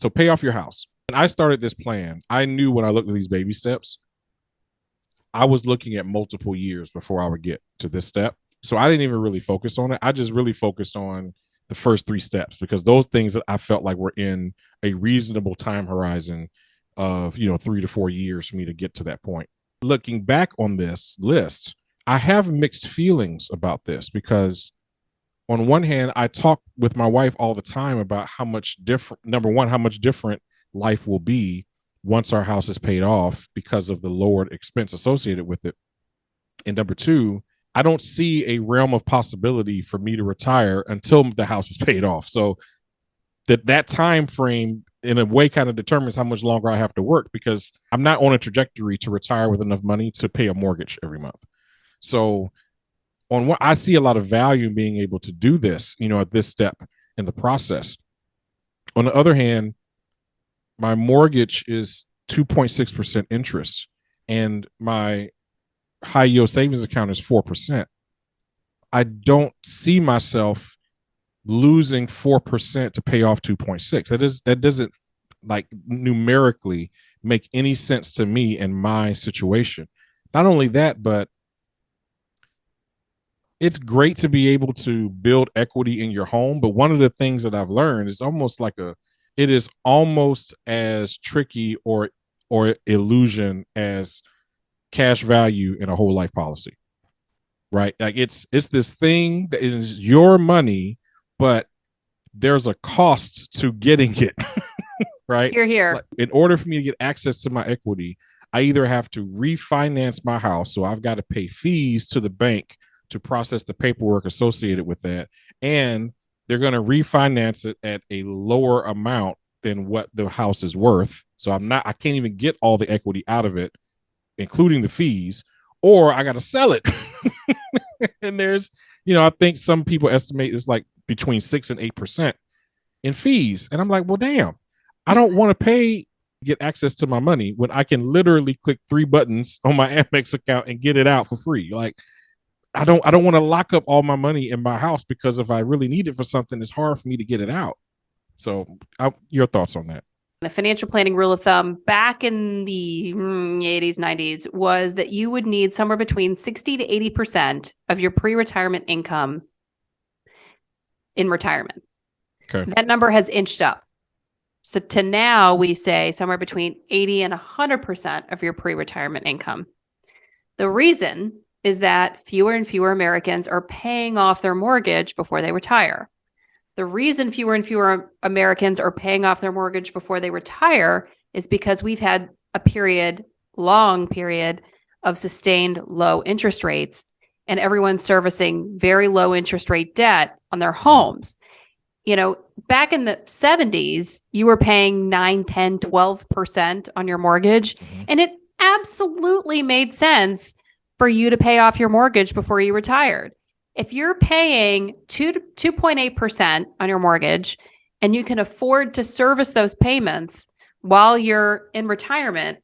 So pay off your house. And I started this plan. I knew when I looked at these baby steps, I was looking at multiple years before I would get to this step. So I didn't even really focus on it. I just really focused on the first 3 steps because those things that I felt like were in a reasonable time horizon of, 3 to 4 years for me to get to that point. Looking back on this list, I have mixed feelings about this because on one hand, I talk with my wife all the time about how much different, number one, how much different life will be once our house is paid off because of the lowered expense associated with it. And number two, I don't see a realm of possibility for me to retire until the house is paid off. So that time frame in a way kind of determines how much longer I have to work because I'm not on a trajectory to retire with enough money to pay a mortgage every month. So on what I see a lot of value in being able to do this, at this step in the process. On the other hand, my mortgage is 2.6% interest and my high yield savings account is 4%. I don't see myself losing 4% to pay off 2.6. That doesn't like numerically make any sense to me in my situation. Not only that, but it's great to be able to build equity in your home. But one of the things that I've learned is it is almost as tricky or illusion as cash value in a whole life policy, right? Like it's this thing that is your money, but there's a cost to getting it, right? You're here. Like, in order for me to get access to my equity, I either have to refinance my house, so I've got to pay fees to the bank to process the paperwork associated with that, and they're going to refinance it at a lower amount than what the house is worth. So I can't even get all the equity out of it, including the fees, or I got to sell it. And there's, I think some people estimate it's like between 6 and 8% in fees. And I'm like, well, damn, I don't want to get access to my money when I can literally click 3 buttons on my Amex account and get it out for free. Like, I don't want to lock up all my money in my house because if I really need it for something, it's hard for me to get it out. So your thoughts on that? The financial planning rule of thumb back in the 80s, 90s was that you would need somewhere between 60 to 80% of your pre-retirement income in retirement. Okay. That number has inched up. So to now we say somewhere between 80 and 100% of your pre-retirement income. The reason is that fewer and fewer Americans are paying off their mortgage before they retire. The reason fewer and fewer Americans are paying off their mortgage before they retire is because we've had a long period of sustained low interest rates, and everyone's servicing very low interest rate debt on their homes. Back in the 70s, you were paying 9, 10, 12% on your mortgage, and it absolutely made sense for you to pay off your mortgage before you retired. If you're paying 2.8% on your mortgage and you can afford to service those payments while you're in retirement,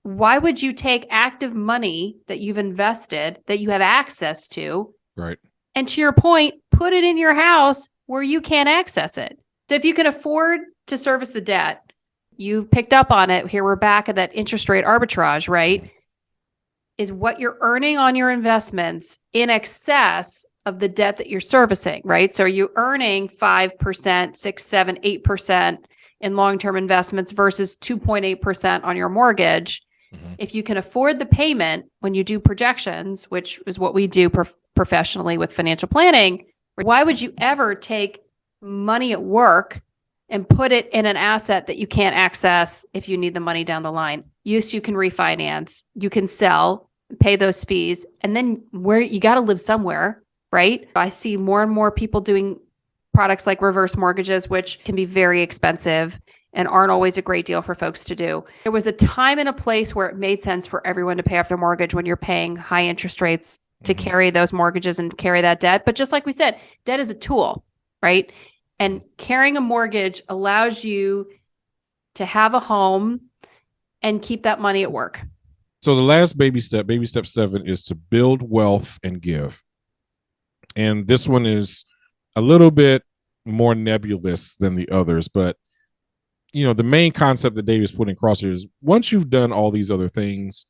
why would you take active money that you've invested, that you have access to, right? And to your point, put it in your house where you can't access it. So if you can afford to service the debt, you've picked up on it. Here we're back at that interest rate arbitrage, right? Is what you're earning on your investments in excess of the debt that you're servicing, right? So are you earning 5%, 6, 7, 8% in long-term investments versus 2.8% on your mortgage? Mm-hmm. If you can afford the payment when you do projections, which is what we do professionally with financial planning, why would you ever take money at work and put it in an asset that you can't access if you need the money down the line? Yes, you can refinance, you can sell, pay those fees, and then where you got to live somewhere, right? I see more and more people doing products like reverse mortgages, which can be very expensive and aren't always a great deal for folks to do. There was a time and a place where it made sense for everyone to pay off their mortgage when you're paying high interest rates to carry those mortgages and carry that debt. But just like we said, debt is a tool, right? And carrying a mortgage allows you to have a home and keep that money at work. So the last baby step 7, is to build wealth and give. And this one is a little bit more nebulous than the others, but the main concept that Dave is putting across here is once you've done all these other things,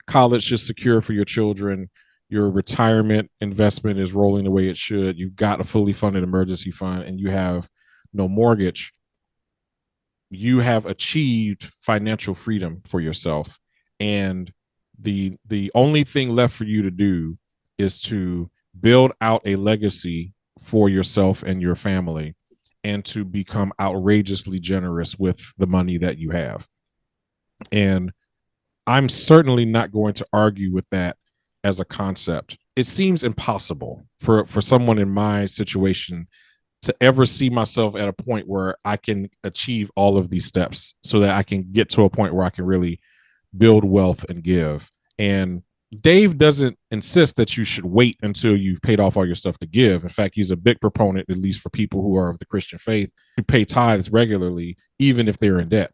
college is secure for your children, your retirement investment is rolling the way it should, you've got a fully funded emergency fund, and you have no mortgage, you have achieved financial freedom for yourself. And the only thing left for you to do is to build out a legacy for yourself and your family, and to become outrageously generous with the money that you have. And I'm certainly not going to argue with that as a concept. It seems impossible for someone in my situation to ever see myself at a point where I can achieve all of these steps so that I can get to a point where I can really build wealth and give. And Dave doesn't insist that you should wait until you've paid off all your stuff to give. In fact, he's a big proponent, at least for people who are of the Christian faith, to pay tithes regularly, even if they're in debt.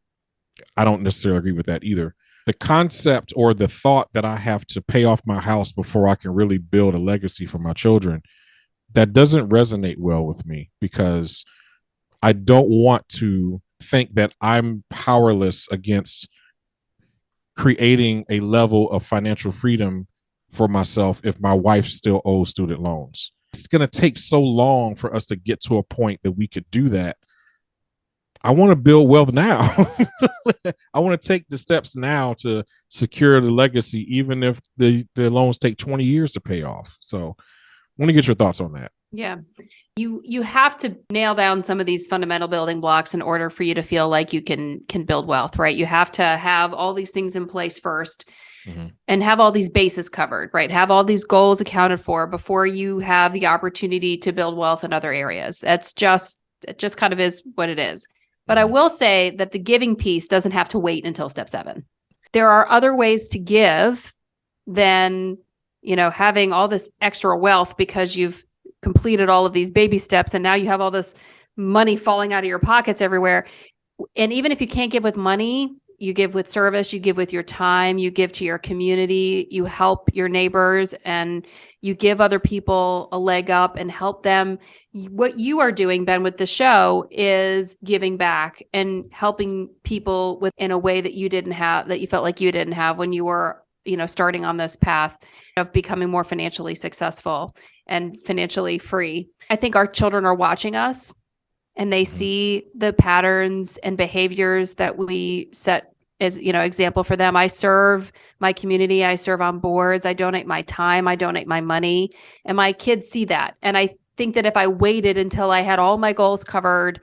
I don't necessarily agree with that either. The concept or the thought that I have to pay off my house before I can really build a legacy for my children, that doesn't resonate well with me, because I don't want to think that I'm powerless against creating a level of financial freedom for myself if my wife still owes student loans. It's going to take so long for us to get to a point that we could do that. I want to build wealth now. I want to take the steps now to secure the legacy, even if the loans take 20 years to pay off. So I want to get your thoughts on that. Yeah. You have to nail down some of these fundamental building blocks in order for you to feel like you can build wealth, right? You have to have all these things in place first, and have all these bases covered, right? Have all these goals accounted for before you have the opportunity to build wealth in other areas. It just kind of is what it is. But I will say that the giving piece doesn't have to wait until step 7. There are other ways to give than, having all this extra wealth because you've completed all of these baby steps and now you have all this money falling out of your pockets everywhere. And even if you can't give with money, you give with service, you give with your time, you give to your community, you help your neighbors, and you give other people a leg up and help them. What you are doing, Ben, with the show is giving back and helping people in a way that you didn't have, that you felt like you didn't have when you were, starting on this path of becoming more financially successful and financially free. I think our children are watching us, and they see the patterns and behaviors that we set as, example for them. I serve my community. I serve on boards. I donate my time. I donate my money, and my kids see that. And I think that if I waited until I had all my goals covered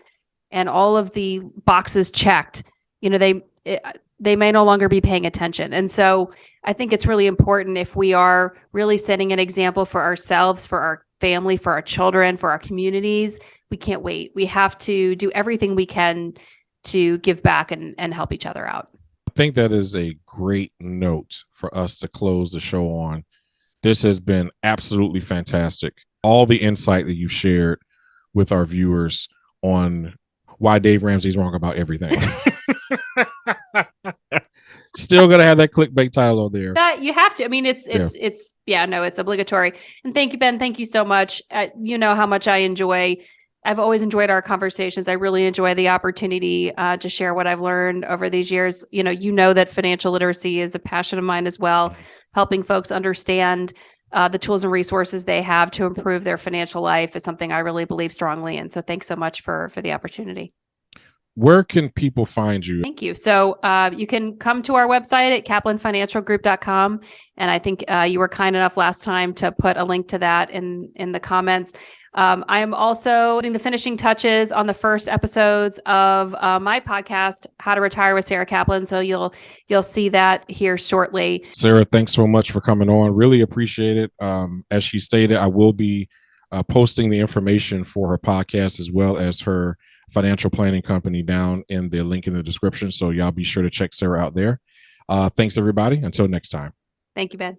and all of the boxes checked, they may no longer be paying attention. And so I think it's really important, if we are really setting an example for ourselves, for our family, for our children, for our communities, we can't wait. We have to do everything we can to give back and help each other out. I think that is a great note for us to close the show on. This has been absolutely fantastic. All the insight that you shared with our viewers on why Dave Ramsey is wrong about everything. Still gonna have that clickbait title on there. That you have to. I mean, it's obligatory. And thank you, Ben. Thank you so much. You know how much I've always enjoyed our conversations. I really enjoy the opportunity to share what I've learned over these years. You know that financial literacy is a passion of mine as well. Helping folks understand the tools and resources they have to improve their financial life is something I really believe strongly in. So thanks so much for the opportunity. Where can people find you? Thank you. So you can come to our website at kaplanfinancialgroup.com. And I think you were kind enough last time to put a link to that in the comments. I am also putting the finishing touches on the first episodes of my podcast, How to Retire with Sarah Kaplan. So you'll see that here shortly. Sarah, thanks so much for coming on. Really appreciate it. As she stated, I will be posting the information for her podcast as well as her financial planning company down in the link in the description. So y'all be sure to check Sarah out there. Thanks, everybody. Until next time. Thank you, Ben.